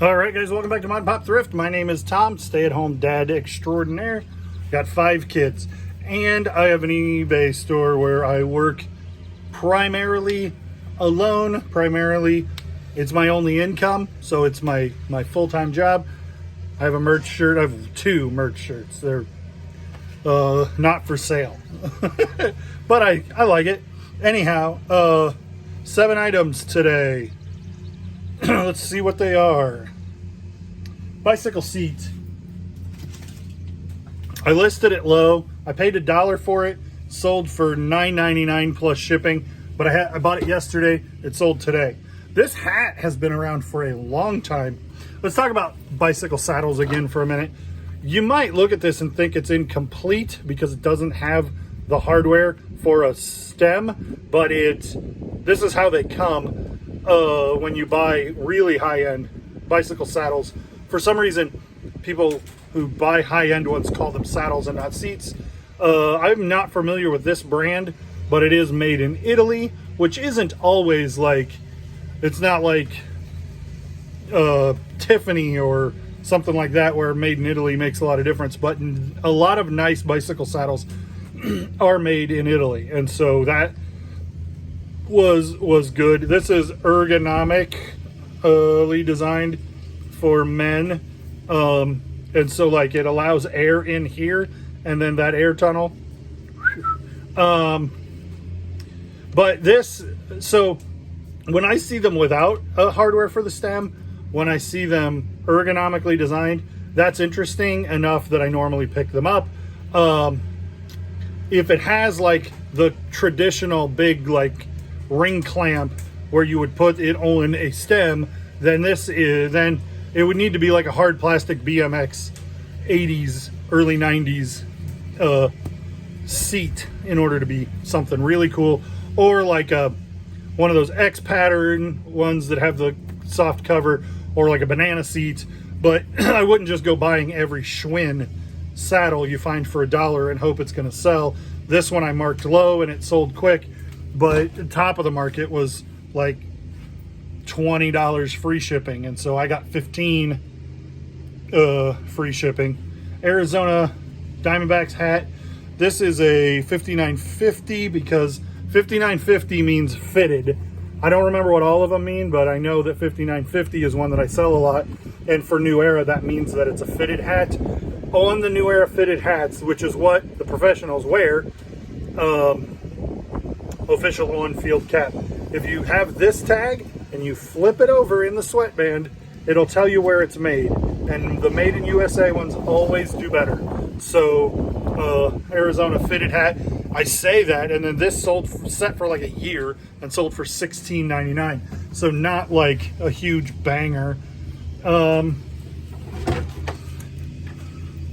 All right, guys, welcome back to Mod Pop Thrift. My name is Tom, stay-at-home dad extraordinaire. Got 5 kids, and I have an eBay store where I work primarily alone. It's my only income, so it's my full-time job. I have a merch shirt. I have 2 merch shirts. They're not for sale, but I like it. Anyhow, 7 items today. Let's see what they are. Bicycle seat. I listed it low. I paid $1 for it. Sold for $9.99 plus shipping. But I bought it yesterday. It sold today. This hat has been around for a long time. Let's talk about bicycle saddles again for a minute. You might look at this and think it's incomplete because it doesn't have the hardware for a stem, but this is how they come when you buy really high-end bicycle saddles. For some reason, people who buy high-end ones call them saddles and not seats. I'm not familiar with this brand, but it is made in Italy, which isn't always like, it's not like Tiffany or something like that where made in Italy makes a lot of difference, but a lot of nice bicycle saddles are made in Italy, and so that was good. This is ergonomically designed for men, and so like it allows air in here and then that air tunnel. But this, so when I see them without hardware for the stem, when I see them ergonomically designed, that's interesting enough that I normally pick them up. If it has like the traditional big like ring clamp where you would put it on a stem, then it would need to be like a hard plastic BMX 80s, early 90s seat in order to be something really cool, or like one of those X pattern ones that have the soft cover, or like a banana seat. But I wouldn't just go buying every Schwinn saddle you find for $1 and hope it's going to sell. This one I marked low and it sold quick, but the top of the market was like $20 free shipping, and so I got 15 free shipping. Arizona Diamondbacks hat. This is a $59.50 because $59.50 means fitted. I don't remember what all of them mean, but I know that $59.50 is one that I sell a lot, and for New Era that means that it's a fitted hat. On the New Era fitted hats, which is what the professionals wear, official on-field cap, if you have this tag and you flip it over in the sweatband, it'll tell you where it's made, and the made in USA ones always do better. So Arizona fitted hat, I say that, and then this set for like a year and sold for $16.99, so not like a huge banger.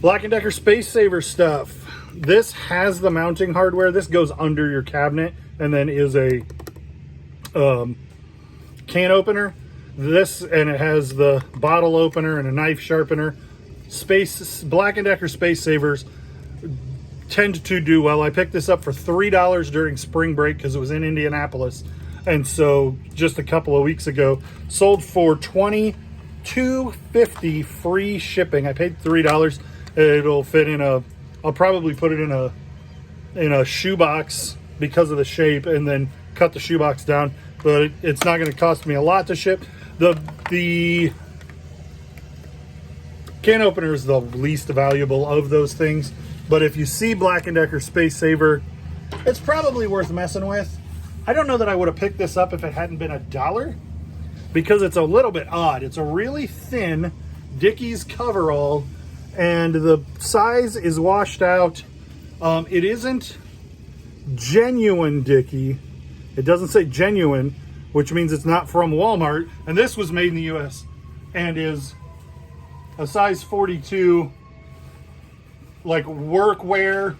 Black & Decker Space Saver stuff. This has the mounting hardware. This goes under your cabinet and then is a can opener. And it has the bottle opener and a knife sharpener. Black & Decker Space Savers tend to do well. I picked this up for $3 during spring break because it was in Indianapolis, and so just a couple of weeks ago sold for $22.50 free shipping. I paid $3. It'll fit in I'll probably put it in a shoebox because of the shape, and then cut the shoebox down, but it's not going to cost me a lot to ship. The can opener is the least valuable of those things, but if you see Black & Decker Space Saver, it's probably worth messing with. I don't know that I would have picked this up if it hadn't been $1, because it's a little bit odd. It's a really thin Dickies coverall, and the size is washed out. It isn't genuine Dickie. It doesn't say genuine, which means it's not from Walmart. And this was made in the US and is a size 42, like workwear,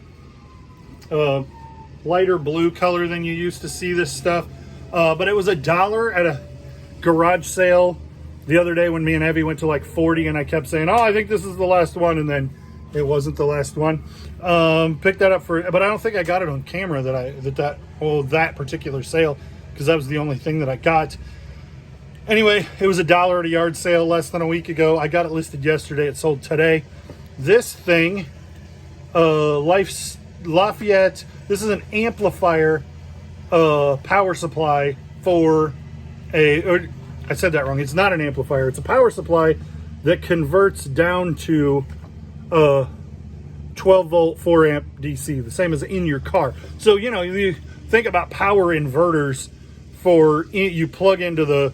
lighter blue color than you used to see this stuff. But it was $1 at a garage sale the other day when me and Evie went to like 40, and I kept saying, oh, I think this is the last one, and then it wasn't the last one. Picked that up but I don't think I got it on camera that particular sale, because that was the only thing that I got. Anyway, it was $1 at a yard sale less than a week ago. I got it listed yesterday. It sold today. This thing, Lafayette, this is an amplifier power supply for I said that wrong. It's not an amplifier. It's a power supply that converts down to 12 volt 4 amp DC, the same as in your car. So, you know, you think about power inverters for, you plug into the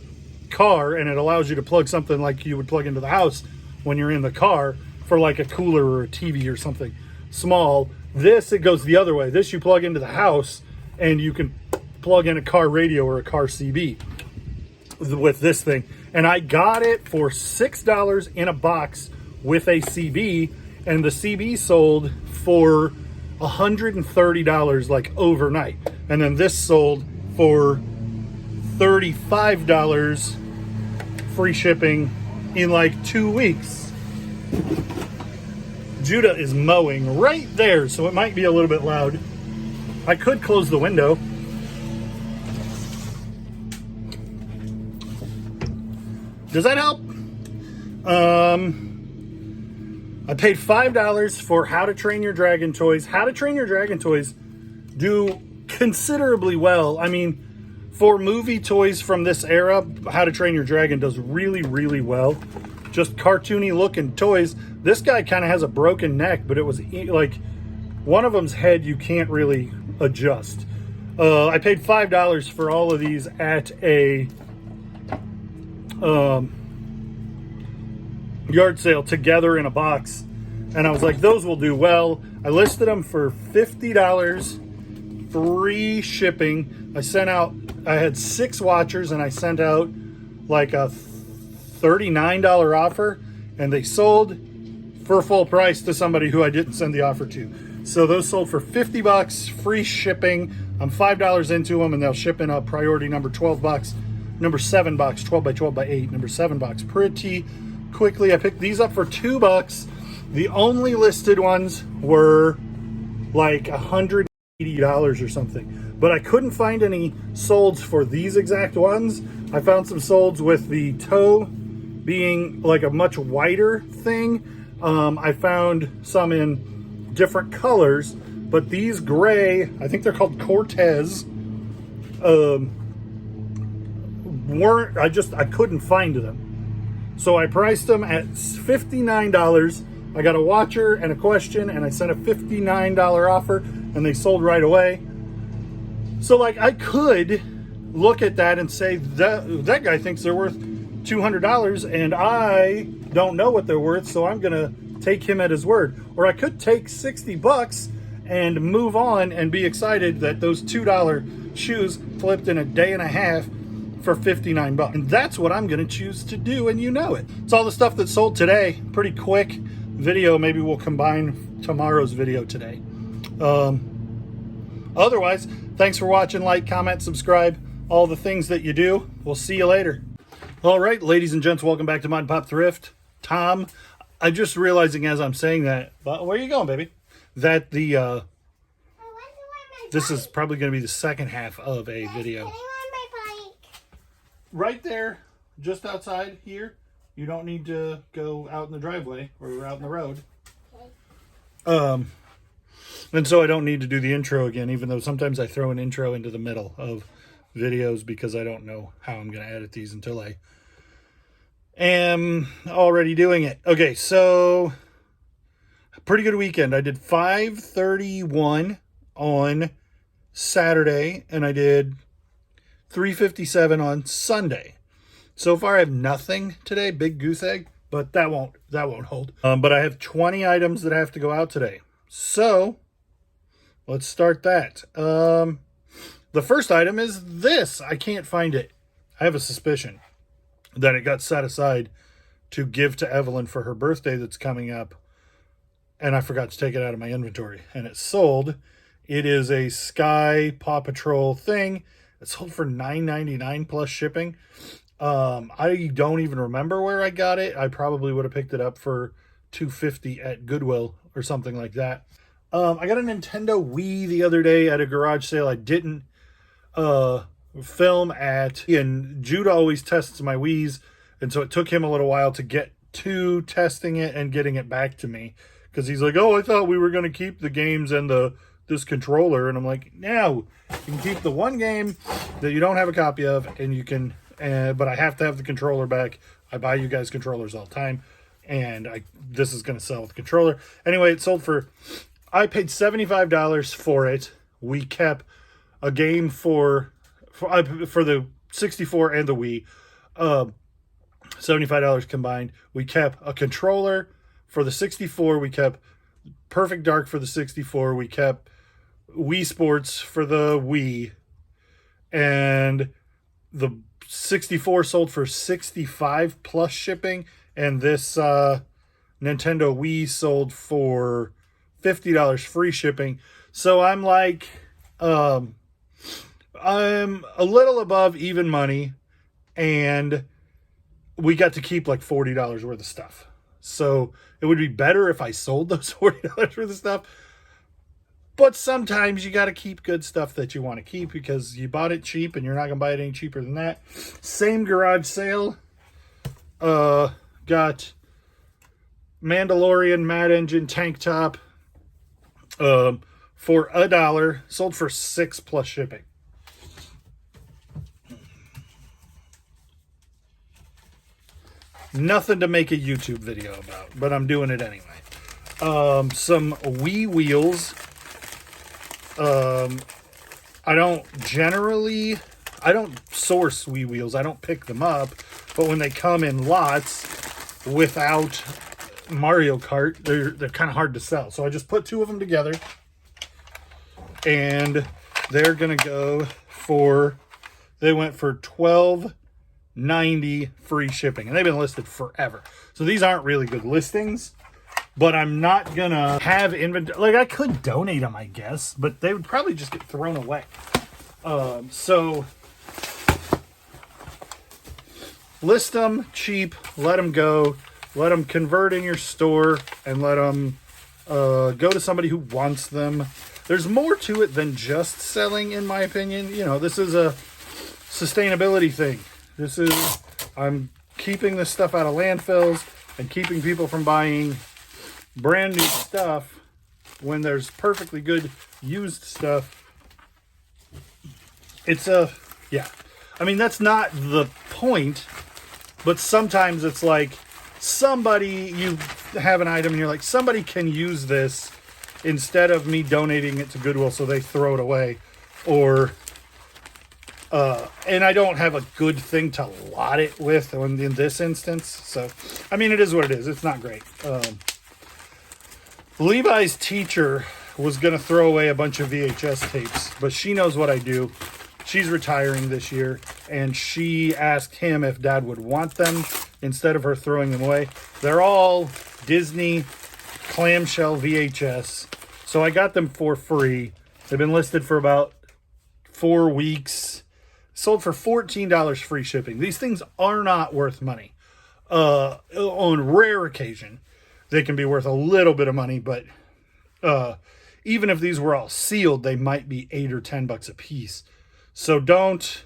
car and it allows you to plug something like you would plug into the house when you're in the car for like a cooler or a TV or something small. This, it goes the other way. This you plug into the house and you can plug in a car radio or a car CB with this thing. And I got it for $6 in a box with a CB, and the CB sold for $130 like overnight. And then this sold for $35 free shipping in like 2 weeks. Judah is mowing right there, so it might be a little bit loud. I could close the window. Does that help? I paid $5 for How to Train Your Dragon toys. How to Train Your Dragon toys do considerably well. I mean, for movie toys from this era, How to Train Your Dragon does really, really well. Just cartoony looking toys. This guy kind of has a broken neck, but it was like one of them's head you can't really adjust. I paid $5 for all of these at a yard sale together in a box, and I was like, those will do well. I listed them for $50 free shipping. I had 6 watchers and I sent out like a $39 offer, and they sold for full price to somebody who I didn't send the offer to. So those sold for $50 free shipping. I'm $5 into them, and they'll ship in a priority number 12 box, number 7 box, 12 by 12 by 8, number 7 box pretty quickly. I picked these up for $2. The only listed ones were like $180 or something, but I couldn't find any solds for these exact ones. I found some solds with the toe being like a much wider thing. I found some in different colors, but these gray, I think they're called Cortez, I couldn't find them. So I priced them at $59. I got a watcher and a question, and I sent a $59 offer, and they sold right away. So like, I could look at that and say that guy thinks they're worth $200 and I don't know what they're worth, so I'm gonna take him at his word. Or I could take $60 and move on and be excited that those $2 shoes flipped in a day and a half for $59. And that's what I'm gonna choose to do, and you know it. It's all the stuff that sold today. Pretty quick video. Maybe we'll combine tomorrow's video today. Otherwise, thanks for watching. Like, comment, subscribe, all the things that you do. We'll see you later. All right, ladies and gents, welcome back to Mod Pop Thrift. Tom, I'm just realizing as I'm saying that, but where are you going, baby? That the this is probably going to be the second half of a video. Right there, just outside here. You don't need to go out in the driveway or out in the road. Okay. And so I don't need to do the intro again, even though sometimes I throw an intro into the middle of videos because I don't know how I'm going to edit these until I am already doing it. Okay, so pretty good weekend. I did 531 on Saturday, and I did 357 on Sunday. So far I have nothing today, big goose egg, but that won't hold. But I have 20 items that have to go out today. So let's start that. The first item is this. I can't find it. I have a suspicion that it got set aside to give to Evelyn for her birthday that's coming up, and I forgot to take it out of my inventory, and it sold. It is a Sky Paw Patrol thing. It sold for $9.99 plus shipping. I don't even remember where I got it. I probably would have picked it up for $2.50 at Goodwill or something like that. I got a Nintendo Wii the other day at a garage sale. I didn't film at, and Jude always tests my Wii's, and so it took him a little while to get to testing it and getting it back to me, because he's like, oh, I thought we were going to keep the games and this controller, and I'm like, no, you can keep the one game that you don't have a copy of, and you can, but I have to have the controller back. I buy you guys controllers all the time, and this is going to sell with the controller. Anyway, it sold for, I paid $75 for it. We kept a game for the 64 and the Wii, $75 combined. We kept a controller for the 64. We kept Perfect Dark for the 64. We kept Wii Sports for the Wii, and the 64 sold for $65 plus shipping, and this Nintendo Wii sold for $50 free shipping. So I'm like, I'm a little above even money, and we got to keep like $40 worth of stuff. So it would be better if I sold those $40 worth of stuff. But sometimes you got to keep good stuff that you want to keep, because you bought it cheap and you're not going to buy it any cheaper than that. Same garage sale. Got Mandalorian Mad Engine tank top for $1. Sold for $6 plus shipping. Nothing to make a YouTube video about, but I'm doing it anyway. Some Wii wheels. I don't source Wii wheels. I don't pick them up, but when they come in lots without Mario Kart, they're kind of hard to sell. So I just put two of them together, and they're gonna go for, they went for $12.90 free shipping, and they've been listed forever. So these aren't really good listings, but I'm not gonna have inventory. Like, I could donate them, I guess, but they would probably just get thrown away. So list them cheap, let them go, let them convert in your store, and let them go to somebody who wants them. There's more to it than just selling, in my opinion. You know, this is a sustainability thing. I'm keeping this stuff out of landfills and keeping people from buying brand new stuff when there's perfectly good used stuff. Yeah. I mean, that's not the point, but sometimes it's like you have an item and you're like, somebody can use this instead of me donating it to Goodwill, so they throw it away. Or, and I don't have a good thing to lot it with in this instance. So, I mean, it is what it is. It's not great. Levi's teacher was going to throw away a bunch of VHS tapes, but she knows what I do. She's retiring this year, and she asked him if Dad would want them instead of her throwing them away. They're all Disney clamshell VHS, so I got them for free. They've been listed for about 4 weeks. Sold for $14 free shipping. These things are not worth money. On rare occasion, they can be worth a little bit of money, but even if these were all sealed, they might be $8 or $10 a piece. So don't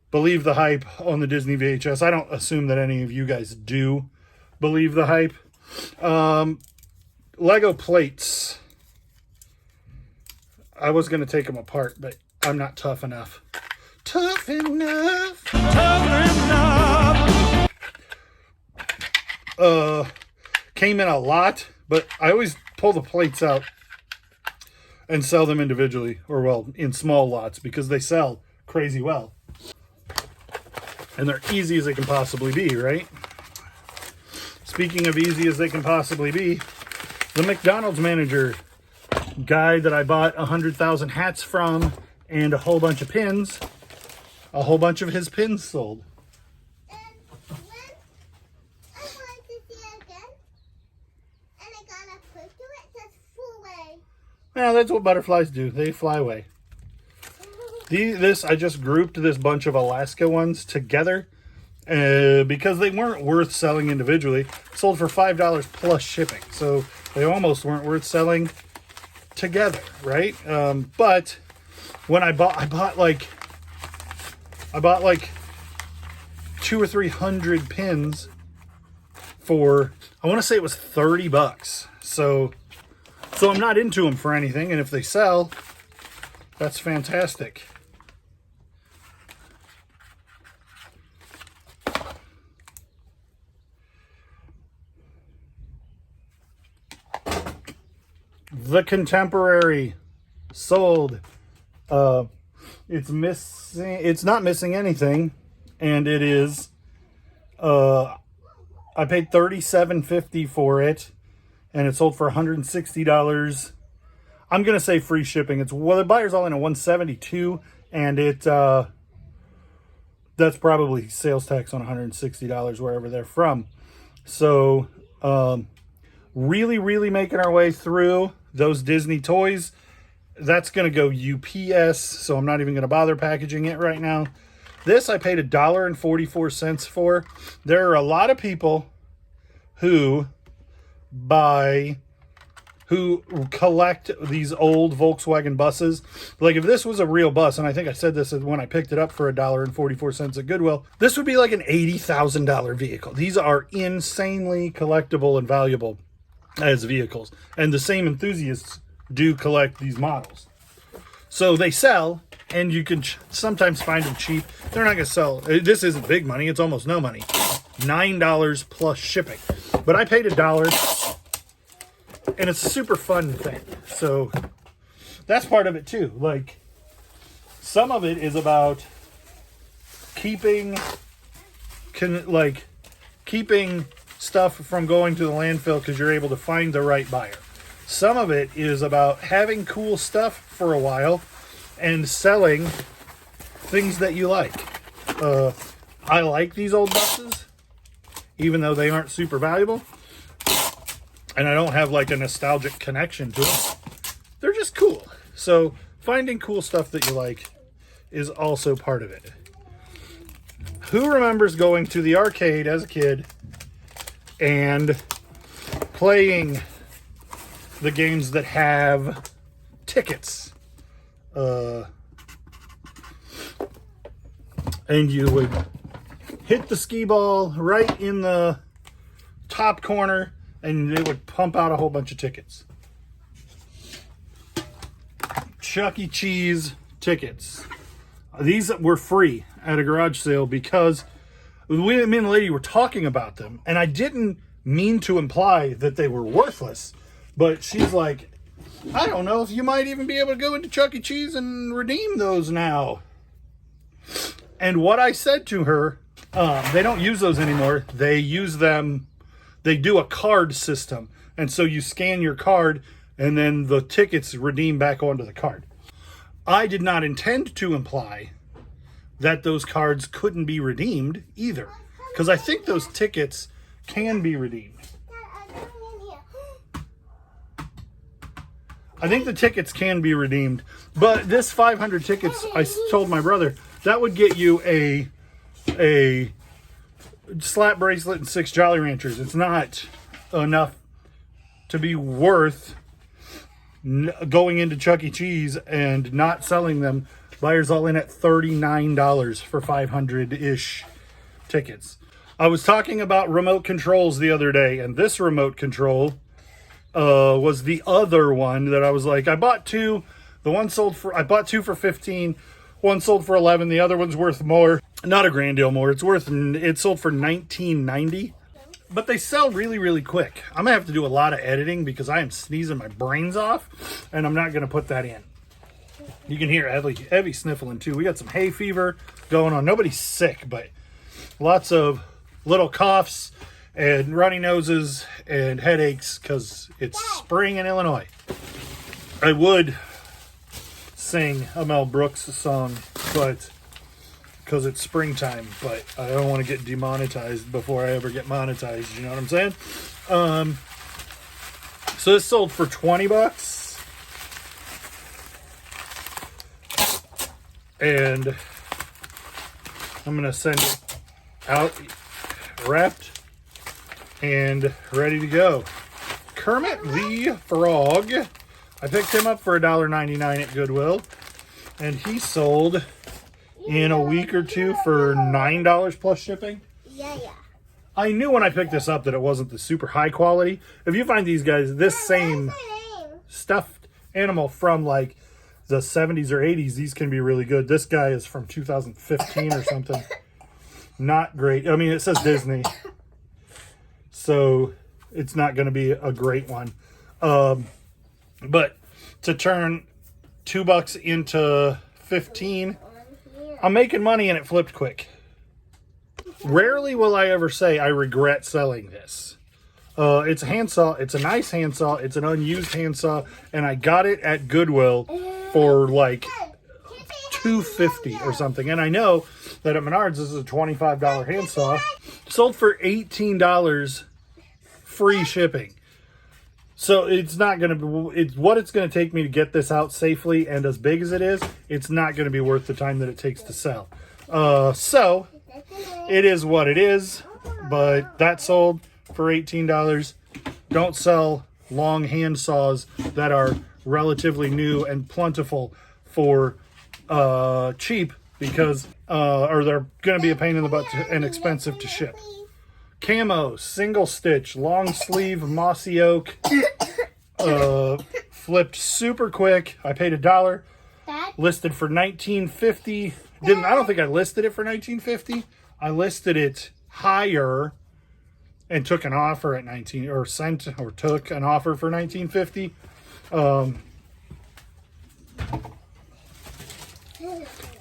believe the hype on the Disney VHS. I don't assume that any of you guys do believe the hype. Lego plates. I was going to take them apart, but I'm not tough enough. Tough enough. Tough enough. Came in a lot, but I always pull the plates out and sell them individually, or well, in small lots, because they sell crazy well. And they're easy as they can possibly be, right? Speaking of easy as they can possibly be, the McDonald's manager guy that I bought 100,000 hats from and a whole bunch of pins, a whole bunch of his pins sold. Yeah, that's what butterflies do. They fly away. I just grouped this bunch of Alaska ones together because they weren't worth selling individually. Sold for $5 plus shipping. So they almost weren't worth selling together, right? But when I bought like I bought like 200 or 300 pins for, I want to say it was 30 bucks. So I'm not into them for anything. And if they sell, that's fantastic. The Contemporary sold. It's missing. It's not missing anything, and it is. I paid $37.50 for it, and it sold for $160. I'm gonna say free shipping. It's, well, the buyer's all in at $172, and it that's probably sales tax on $160 wherever they're from. So really making our way through those Disney toys. That's going to go UPS, so I'm not even going to bother packaging it right now. This I paid $1.44 for. There are a lot of people who collect these old Volkswagen buses. Like, if this was a real bus, and I think I said this when I picked it up for $1.44 at Goodwill, this would be like an $80,000 vehicle. These are insanely collectible and valuable as vehicles, and the same enthusiasts do collect these models. So they sell, and you can sometimes find them cheap. They're not going to sell. This isn't big money. It's almost no money. $9 plus shipping. But I paid $1, and it's a super fun thing. So that's part of it too. Like, some of it is about keeping stuff from going to the landfill because you're able to find the right buyer. Some of it is about having cool stuff for a while and selling things that you like. I like these old buses, even though they aren't super valuable, and I don't have like a nostalgic connection to them. They're just cool. So finding cool stuff that you like is also part of it. Who remembers going to the arcade as a kid and playing the games that have tickets? And you would hit the skee ball right in the top corner, and it would pump out a whole bunch of tickets. Chuck E. Cheese tickets. These were free at a garage sale because me and the lady were talking about them, and I didn't mean to imply that they were worthless, but she's like, I don't know if you might even be able to go into Chuck E. Cheese and redeem those now. And what I said to her, they don't use those anymore. They use them, they do a card system. And so you scan your card, and then the tickets redeem back onto the card. I did not intend to imply that those cards couldn't be redeemed either, because I think those tickets can be redeemed. I think the tickets can be redeemed, but this 500 tickets, I told my brother, that would get you a slap bracelet and 6 Jolly Ranchers. It's not enough to be worth going into Chuck E. Cheese and not selling them. Buyers all in at $39 for 500-ish tickets. I was talking about remote controls the other day, and this remote control was the other one that I was like, I bought two. The one sold for, I bought two for 15. One sold for 11. The other one's worth more. Not a grand deal more. It sold for $19.90. But they sell really quick. I'm gonna have to do a lot of editing because I am sneezing my brains off, and I'm not gonna put that in. You can hear heavy sniffling too. We got some hay fever going on. Nobody's sick, but lots of little coughs and runny noses and headaches because it's spring in Illinois. I would sing a Mel Brooks song, but because it's springtime, but I don't want to get demonetized before I ever get monetized. You know what I'm saying? So this sold for 20 bucks. And I'm going to send it out wrapped and ready to go. Kermit the Frog. I picked him up for $1.99 at Goodwill. And he sold in a week or two for $9 plus shipping. Yeah. I knew when I picked this up that it wasn't the super high quality. If you find these guys, this same stuffed animal from like the 70s or 80s, these can be really good. This guy is from 2015 or something. Not great. I mean, it says Disney, so it's not going to be a great one. But to turn $2 into 15, I'm making money and it flipped quick. Rarely will I ever say I regret selling this. It's a handsaw. It's a nice handsaw. It's an unused handsaw, and I got it at Goodwill for like $2.50 or something. And I know that at Menards this is a $25 handsaw. Sold for $18 free shipping. So it's not going to be, it's what it's going to take me to get this out safely, and as big as it is, it's not going to be worth the time that it takes to sell. So it is what it is, but that sold for $18. Don't sell long hand saws that are relatively new and plentiful for cheap, because or they're going to be a pain in the butt and expensive to ship. Camo, single stitch, long sleeve, mossy oak, flipped super quick. I paid $1, listed for $19.50. I don't think I listed it for $19.50. I listed it higher and took an offer at took an offer for $19.50.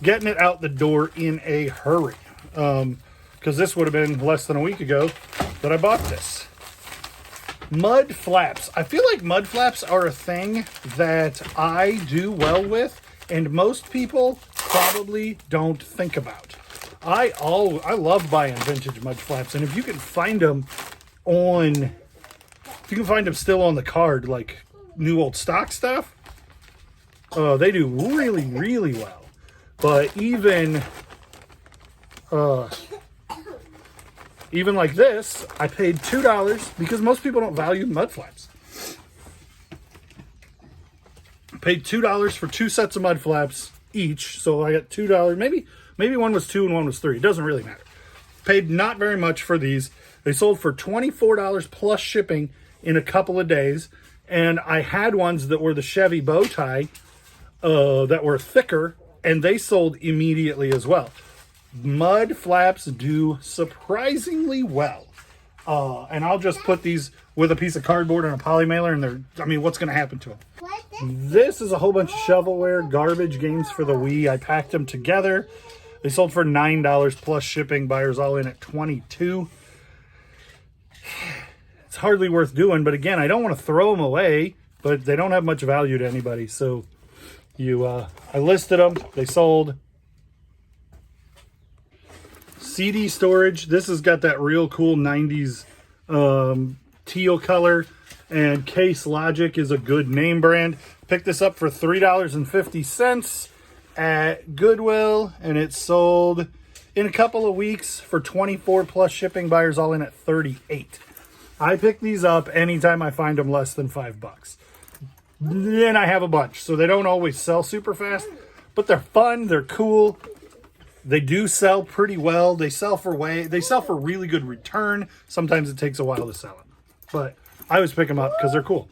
Getting it out the door in a hurry. Because this would have been less than a week ago that I bought this. Mud flaps. I feel like mud flaps are a thing that I do well with, and most people probably don't think about. I love buying vintage mud flaps, and if you can find them still on the card, like new old stock stuff, they do really, really well. But even like this, I paid $2 because most people don't value mud flaps. Paid $2 for 2 sets of mud flaps each, so I got $2. Maybe one was 2 and one was 3. It doesn't really matter. Paid not very much for these. They sold for $24 plus shipping in a couple of days, and I had ones that were the Chevy bow tie that were thicker, and they sold immediately as well. Mud flaps do surprisingly well. And I'll just put these with a piece of cardboard and a poly mailer, and what's going to happen to them? This is a whole bunch of shovelware, garbage games for the Wii. I packed them together. They sold for $9 plus shipping. Buyers all in at $22. It's hardly worth doing, but again, I don't want to throw them away, but they don't have much value to anybody. So I listed them. They sold. CD storage. This has got that real cool 90s teal color, and Case Logic is a good name brand. Picked this up for $3.50 at Goodwill, and it sold in a couple of weeks for $24 plus shipping. Buyers all in at $38. I pick these up anytime I find them less than $5. Then I have a bunch, so they don't always sell super fast, but they're fun, they're cool. They do sell pretty well. They sell for really good return. Sometimes it takes a while to sell them, but I always pick them up because they're cool.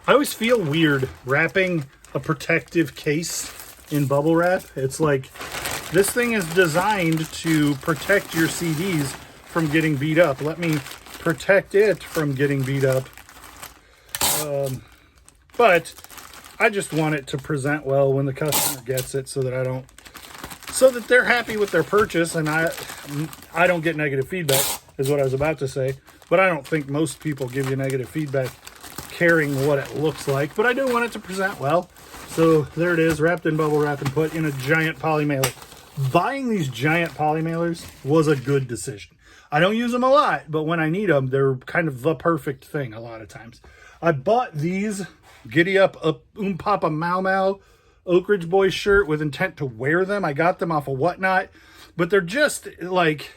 I always feel weird wrapping a protective case in bubble wrap. It's like, this thing is designed to protect your CDs from getting beat up. Let me protect it from getting beat up. But I just want it to present well when the customer gets it, so that they're happy with their purchase, and I don't get negative feedback, is what I was about to say. But I don't think most people give you negative feedback caring what it looks like. But I do want it to present well. So there it is, wrapped in bubble wrap and put in a giant poly mailer. Buying these giant poly mailers was a good decision. I don't use them a lot, but when I need them, they're kind of the perfect thing a lot of times. I bought these Giddy Up Papa Mau Mau Oak Ridge Boys shirt with intent to wear them. I got them off of Whatnot, but they're just like,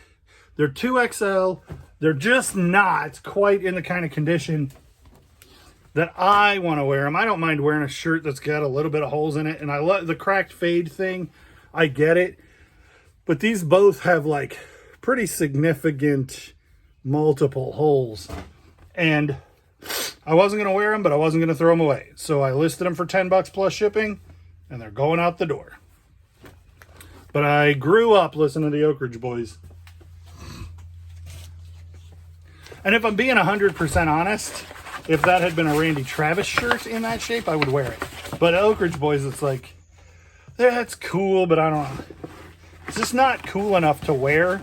they're 2XL. They're just not quite in the kind of condition that I want to wear them. I don't mind wearing a shirt that's got a little bit of holes in it, and I love the cracked fade thing. I get it. But these both have like pretty significant multiple holes. And I wasn't going to wear them, but I wasn't going to throw them away. So I listed them for 10 bucks plus shipping, and they're going out the door. But I grew up listening to the Oak Ridge Boys. And if I'm being 100% honest, if that had been a Randy Travis shirt in that shape, I would wear it. But Oak Ridge Boys, it's like, that's cool, but I don't know. It's just not cool enough to wear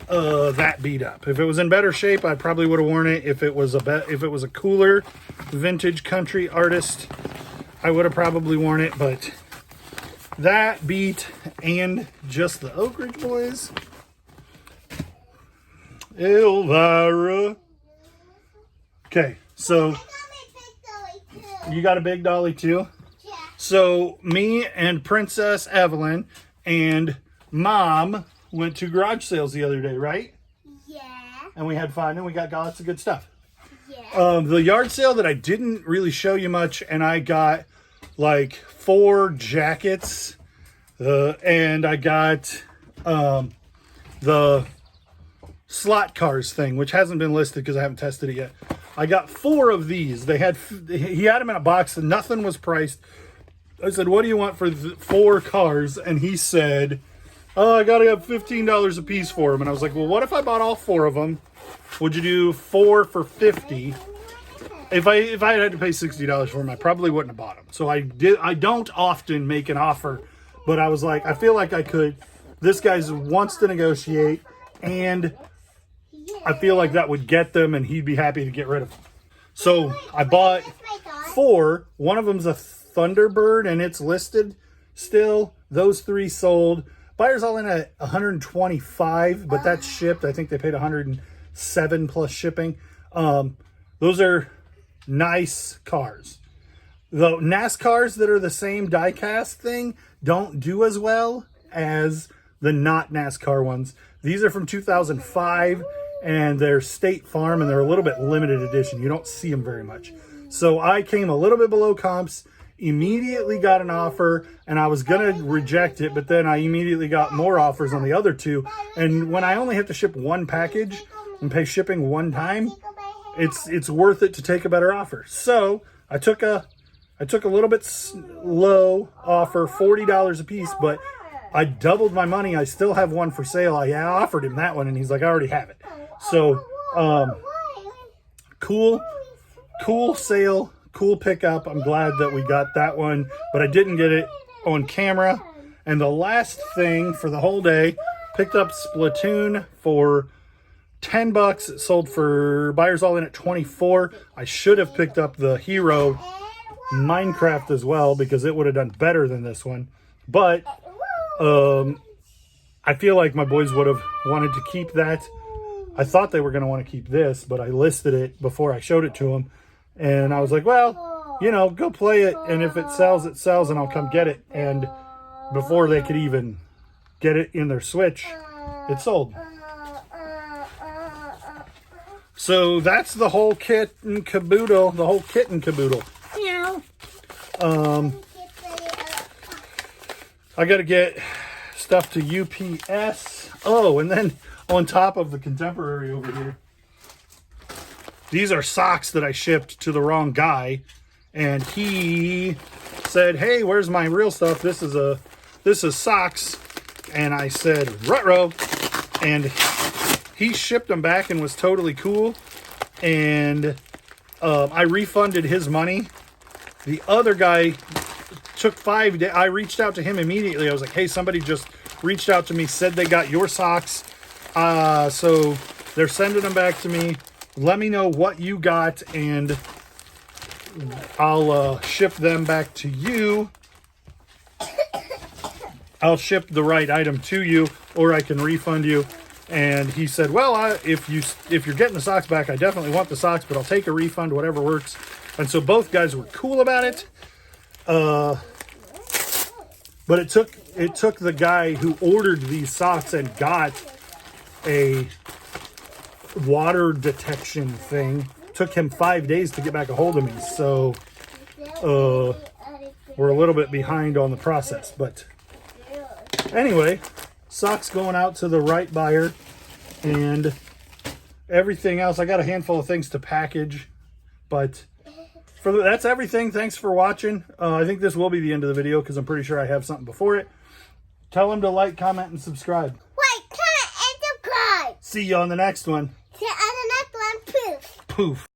that beat up. If it was in better shape, I probably would have worn it. If it was a cooler vintage country artist, I would have probably worn it. But that beat and just the Oak Ridge Boys. Elvira. Okay, so you got a big dolly too? Yeah. So me and Princess Evelyn and Mom went to garage sales the other day, right? Yeah. And we had fun and we got lots of good stuff. Yeah. The yard sale that I didn't really show you much, and I got like 4 jackets, and I got the slot cars thing, which hasn't been listed because I haven't tested it yet. I got 4 of these. He had them in a box and nothing was priced. I said, what do you want for 4 cars? And he said, oh, I got to have $15 a piece for them. And I was like, well, what if I bought all 4 of them? Would you do 4 for $50? If I had to pay $60 for them, I probably wouldn't have bought them. So I don't often make an offer, but I was like, I feel like I could. This guy wants to negotiate, and I feel like that would get them, and he'd be happy to get rid of them. So I bought 4. One of them's a Thunderbird, and it's listed still. Those 3 sold. Buyers all in at $125, but that's shipped. I think they paid $107 plus shipping. Those are nice cars. The NASCARs that are the same die-cast thing don't do as well as the not NASCAR ones. These are from 2005, and they're State Farm, and they're a little bit limited edition. You don't see them very much. So I came a little bit below comps, immediately got an offer, and I was going to reject it, but then I immediately got more offers on the other 2. And when I only have to ship 1 package and pay shipping 1 time, it's worth it to take a better offer. So I took a little bit low offer, $40 a piece, but I doubled my money. I still have 1 for sale. I offered him that one, and he's like, I already have it. So cool sale, cool pickup. I'm glad that we got that one, but I didn't get it on camera. And the last thing for the whole day, picked up Splatoon for 10 bucks. It sold for buyers all in at 24. I should have picked up the Hero Minecraft as well, because it would have done better than this one. But I feel like my boys would have wanted to keep that. I thought they were going to want to keep this, but I listed it before I showed it to them. And I was like, well, you know, go play it. And if it sells, and I'll come get it. And before they could even get it in their Switch, it sold. So that's the whole kit and caboodle, Meow. I got to get stuff to UPS. Oh, and then on top of the Contemporary over here, these are socks that I shipped to the wrong guy, and he said, hey, where's my real stuff? This is socks. And I said, ruh-roh. And he shipped them back and was totally cool. And I refunded his money. The other guy took 5 days. I reached out to him immediately. I was like, hey, somebody just reached out to me, said they got your socks. So they're sending them back to me. Let me know what you got, and I'll ship them back to you. I'll ship the right item to you, or I can refund you. And he said, well, if you're getting the socks back, I definitely want the socks, but I'll take a refund, whatever works. And so both guys were cool about it. But it took the guy who ordered these socks and got a water detection thing, took him 5 days to get back a hold of me. So we're a little bit behind on the process, but Anyway, socks going out to the right buyer, and everything else. I got a handful of things to package, but that's everything. Thanks for watching. I think this will be the end of the video because I'm pretty sure I have something before it. Tell them to like, comment, and subscribe. Like, comment, and subscribe. See you on the next one. See you on the next one. Poof. Poof.